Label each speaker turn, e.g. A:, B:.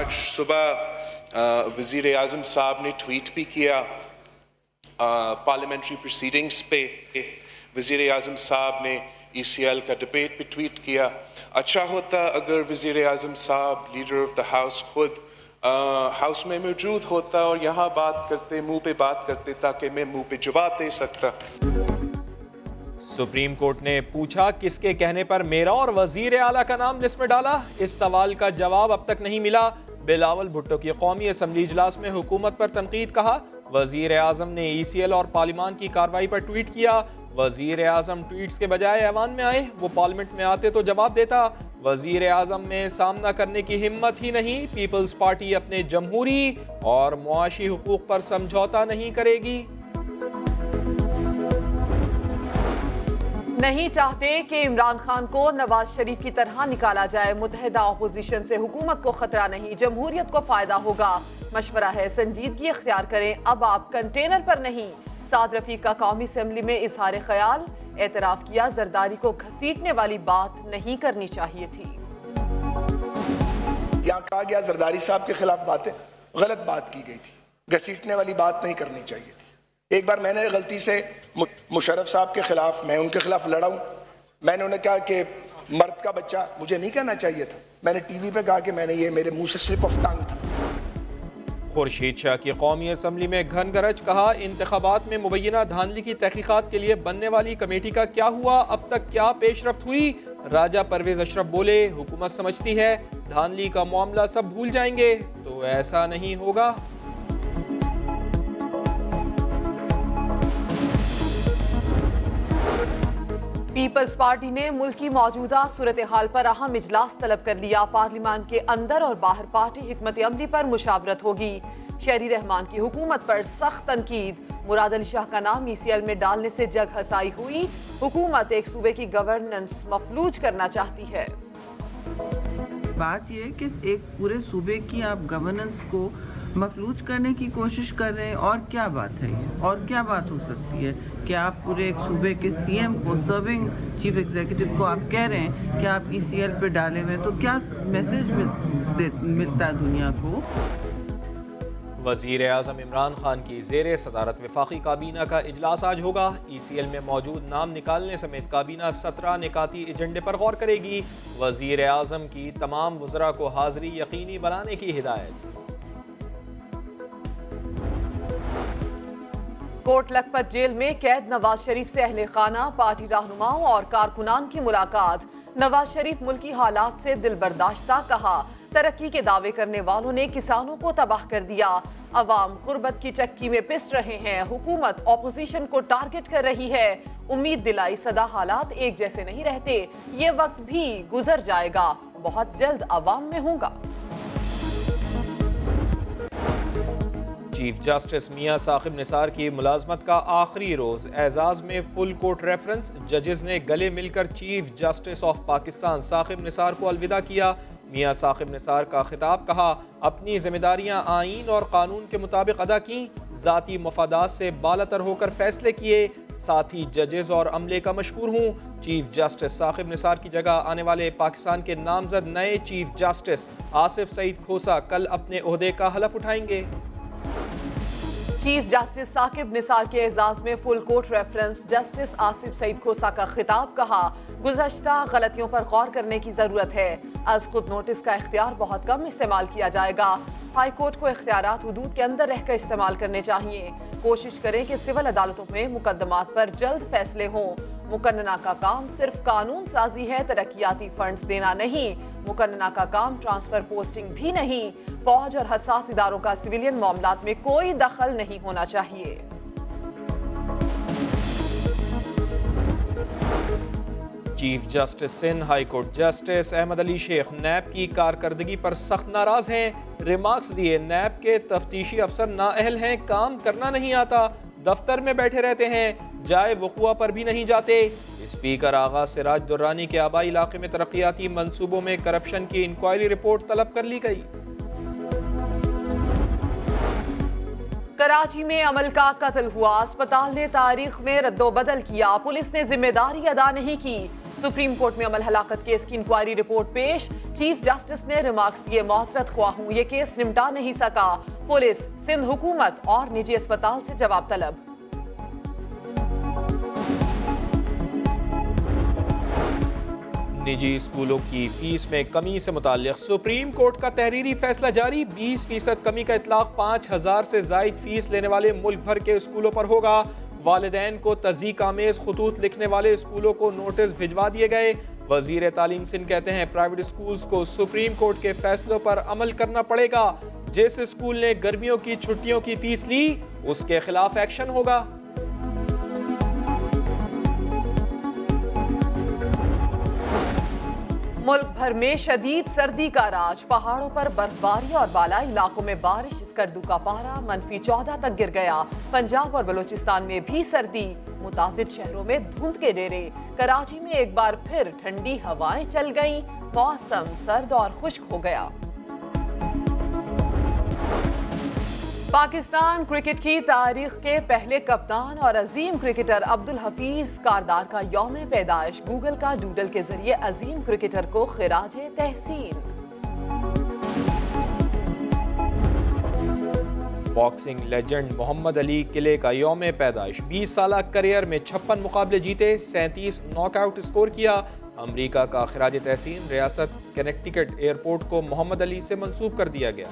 A: आज सुबह वज़ीर आज़म साहब ने ट्वीट भी किया पार्लियामेंट्री प्रोसीडिंग्स पे। वज़ीर आज़म साहब ने ECL का डिबेट पे ट्वीट किया। अच्छा होता अगर वज़ीर आज़म साहब लीडर ऑफ द हाउस खुद हाउस में मौजूद होता और यहाँ बात करते, मुंह पे बात करते, ताकि मैं मुंह पे जवाब दे सकता।
B: सुप्रीम कोर्ट ने पूछा किसके कहने पर मेरा और वजीर आला का नाम लिस्ट में डाला। इस सवाल का जवाब अब तक नहीं मिला। बिलावल भुट्टो की कौमी असम्बली इजलास में हुकूमत पर तनकीद। कहा वजीर आजम ने ECL और पार्लियामान की कार्रवाई पर ट्वीट किया। वजीर आजम ट्वीट्स के बजाय ऐवान में आए, वो पार्लियामेंट में आते तो जवाब देता। वजीर आजम में सामना करने की हिम्मत ही नहीं। पीपल्स पार्टी अपने जमहूरी और मुआशी हुकूक पर समझौता नहीं करेगी।
C: नहीं चाहते कि इमरान खान को नवाज शरीफ की तरह निकाला जाए। मुत्तहिदा अपोजिशन से हुकूमत को खतरा नहीं, जमहूरियत को फायदा होगा। मशवरा है संजीदगी इख्तियार करें, अब आप कंटेनर पर नहीं। साद रफीक का कौमी असम्बली में इजहार ख्याल, एतराफ किया जरदारी को घसीटने वाली बात नहीं करनी चाहिए थी।
D: यहाँ कहा गया जरदारी साहब के खिलाफ बातें, गलत बात की गई थी, घसीटने वाली बात नहीं करनी चाहिए थी। एक बार मैंने गलती से मुशर्रफ साहब के खिलाफ, मैं उनके खिलाफ लड़ा हूँ। मैंने उन्हें कहा कि मर्द का बच्चा, मुझे नहीं कहना चाहिए था। मैंने टीवी पे कहा कि मैंने ये मेरे मुंह से स्लिप ऑफ टंग था।
B: खुर्शीद शाह की कौमी असम्बली में घन गरज। कहा इंतखाबात में मुबैना धांधली की तहकीकात के लिए बनने वाली कमेटी का क्या हुआ, अब तक क्या पेशरफ्त हुई। राजा परवेज अशरफ बोले हुकूमत समझती है धांधली का मामला सब भूल जाएंगे, तो ऐसा नहीं होगा।
C: पीपल्स पार्टी ने मुल्क की मौजूदा सूरत हाल पर अहम इजलास तलब कर लिया। पार्लियामान के अंदर और बाहर पार्टी हिकमत अमली पर मुशावरत होगी। शहरी रहमान की हुकूमत पर सख्त तनकीद। मुराद अली शाह का नाम ECL में डालने से जग हसाई हुई। हुकूमत एक सूबे की गवर्नेंस मफलूज करना चाहती है।
E: बात यह है कि एक पूरे सूबे की आप गवर्नेंस को मफलूज करने की कोशिश कर रहे हैं, और क्या बात है ये, और क्या बात हो सकती है कि आप पूरे एक सूबे के CM को, सर्विंग चीफ एग्जीक्यूटिव को आप कह रहे हैं कि आप ECL पे डाले हुए, तो क्या मैसेज मिलता है दुनिया को।
B: वज़ीर आज़म इमरान खान की ज़ेरे सदारत वफाकी काबीना का इजलास आज होगा। ECL में मौजूद नाम निकालने समेत काबीना 17 निकाती एजेंडे पर गौर करेगी। वज़ीर आज़म की तमाम वज़रा को हाज़री यकीनी बनाने की हिदायत।
C: कोट लखपत जेल में कैद नवाज शरीफ से अहले खाना, पार्टी रहनुमाओं और कारकुनान की मुलाकात। नवाज शरीफ मुल्की हालात से दिल बर्दाश्ता। कहा तरक्की के दावे करने वालों ने किसानों को तबाह कर दिया। अवाम गुर्बत की चक्की में पिस रहे हैं। हुकूमत ऑपोजिशन को टारगेट कर रही है। उम्मीद दिलाई सदा हालात एक जैसे नहीं रहते, ये वक्त भी गुजर जाएगा, बहुत जल्द अवाम में होगा।
B: चीफ जस्टिस मियां साकिब निसार की मुलाजमत का आखिरी रोज। एजाज में फुल कोर्ट रेफरेंस। जजेस ने गले मिलकर chief justice of Pakistan Saqib Nisar को अलविदा किया। मियां साकिब निसार का खिताब। कहा अपनी जिम्मेदारियां आईन और कानून के मुताबिक अदा की, जाती मफादात से बालातर होकर फैसले किए, साथ ही जजेस और अमले का मशकूर हूँ। चीफ जस्टिस साकिब निसार की जगह आने वाले पाकिस्तान के नामजद नए चीफ जस्टिस आसिफ सईद खोसा कल अपने ओहदे का हलफ उठाएंगे।
C: चीफ जस्टिस साकिब निसार के एजाज में full court reference. Justice Asif Saeed Khosa का खिताब। कहा गुज़श्ता गलतियों पर गौर करने की जरूरत है। आज खुद नोटिस का इख्तियार बहुत कम इस्तेमाल किया जाएगा। हाई कोर्ट को इख्तियारात हुदूद के अंदर रहकर इस्तेमाल करने चाहिए। कोशिश करें कि सिविल अदालतों में मुकदमात पर जल्द फैसले हों। मुकन्नना का काम सिर्फ कानून साजी है, तरक्याती फंड्स देना नहीं। मुकन्नना का काम ट्रांसफर पोस्टिंग भी नहीं। फौज और हसास इदारों का सिविलियन मामलात में कोई दखल नहीं होना चाहिए।
B: Chief justice Sindh, high court justice Ahmed Ali Shaikh नैब की कारकर्दगी पर सख्त नाराज हैं। रिमार्क्स दिए नैब के तफ्तीशी अफसर नाअहल हैं, काम करना नहीं आता, दफ्तर में बैठे रहते हैं, जाए वक़ुआ पर भी नहीं जाते। स्पीकर आगा सिराज दुर्रानी के आबाई इलाके में तरक्याती मंसूबों में करप्शन की इंक्वायरी रिपोर्ट तलब कर ली गई।
C: कराची में अमल का कत्ल हुआ। अस्पताल ने तारीख में रद्दोबदल किया। पुलिस ने जिम्मेदारी अदा नहीं की। सुप्रीम कोर्ट में अमल हलाकत केस की इंक्वायरी रिपोर्ट पेश। चीफ जस्टिस ने रिमार्क्स दिए, मौसरत ख्वाह हूं, ये केस निपटा नहीं सका। पुलिस, सिंध हुकूमत और निजी अस्पताल से जवाब तलब।
B: निजी स्कूलों की फीस में कमी से मुताल्लिक सुप्रीम कोर्ट का तहरीरी फैसला जारी। 20% कमी का इतलाक 5000 से जायद फीस लेने वाले मुल्क भर के स्कूलों पर होगा। वालिदैन को तज़ीक आमेज खुतूत लिखने वाले स्कूलों को नोटिस भिजवा दिए गए। वजीर तालीम सिंध कहते हैं प्राइवेट स्कूल्स को सुप्रीम कोर्ट के फैसलों पर अमल करना पड़ेगा। जिस स्कूल ने गर्मियों की छुट्टियों की फीस ली उसके खिलाफ एक्शन होगा।
C: मुल्क भर में शदीद सर्दी का राज, पहाड़ों पर बर्फबारी और बालाई इलाकों में बारिश। स्कर्दू का पारा -14 तक गिर गया। पंजाब और बलूचिस्तान में भी सर्दी, मुताबिद शहरों में धुंध के डेरे। कराची में एक बार फिर ठंडी हवाएं चल गईं, मौसम सर्द और खुश्क हो गया। पाकिस्तान क्रिकेट की तारीख के पहले कप्तान और अजीम क्रिकेटर अब्दुल हफीज कारदार का यौम पैदाइश। गूगल का डूडल के जरिए अजीम क्रिकेटर को खिराजे तहसीन।
B: बॉक्सिंग लेजेंड मोहम्मद अली किले का यौम पैदाइश। 20 साल करियर में 56 मुकाबले जीते, 37 नॉकआउट स्कोर किया। अमेरिका का खिराज तहसीन रियासत कनेक्टिकट एयरपोर्ट को मोहम्मद अली से मंसूब कर दिया गया।